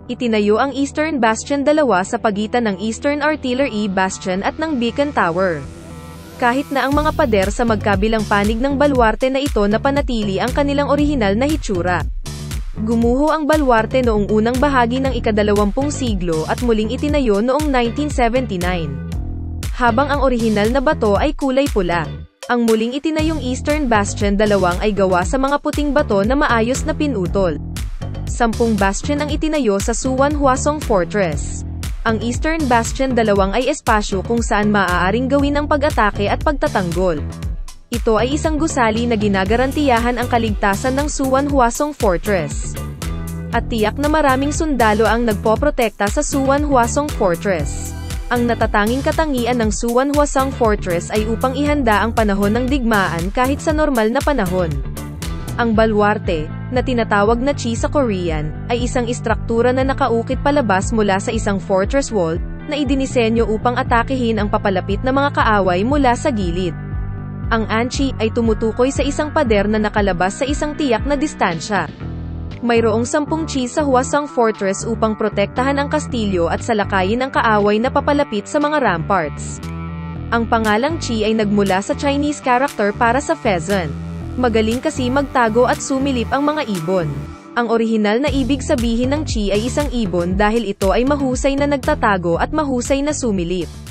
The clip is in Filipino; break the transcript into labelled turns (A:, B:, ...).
A: Itinayo ang Eastern Bastion dalawa sa pagitan ng Eastern Artillery Bastion at ng Beacon Tower. Kahit na ang mga pader sa magkabilang panig ng baluarte na ito napanatili ang kanilang orihinal na hitsura. Gumuho ang baluarte noong unang bahagi ng ika-20 siglo at muling itinayo noong 1979. Habang ang orihinal na bato ay kulay pula. Ang muling itinayong Eastern Bastion dalawang ay gawa sa mga puting bato na maayos na pinutol. 10 bastion ang itinayo sa Suwan Hwasong Fortress. Ang Eastern Bastion dalawang ay espasyo kung saan maaaring gawin ang pag-atake at pagtatanggol. Ito ay isang gusali na ginagarantiyahan ang kaligtasan ng Suwan Hwasong Fortress. At tiyak na maraming sundalo ang nagpoprotekta sa Suwan Hwasong Fortress. Ang natatanging katangian ng Suwan Hwasong Fortress ay upang ihanda ang panahon ng digmaan kahit sa normal na panahon. Ang baluarte, na tinatawag na chi sa Korean, ay isang istruktura na nakaukit palabas mula sa isang fortress wall, na idinisenyo upang atakehin ang papalapit na mga kaaway mula sa gilid. Ang anchi ay tumutukoy sa isang pader na nakalabas sa isang tiyak na distansya. Mayroong 10 chi sa Hwasong Fortress upang protektahan ang kastilyo at salakayin ang kaaway na papalapit sa mga ramparts. Ang pangalang chi ay nagmula sa Chinese character para sa pheasant. Magaling kasi magtago at sumilip ang mga ibon. Ang orihinal na ibig sabihin ng chi ay isang ibon dahil ito ay mahusay na nagtatago at mahusay na sumilip.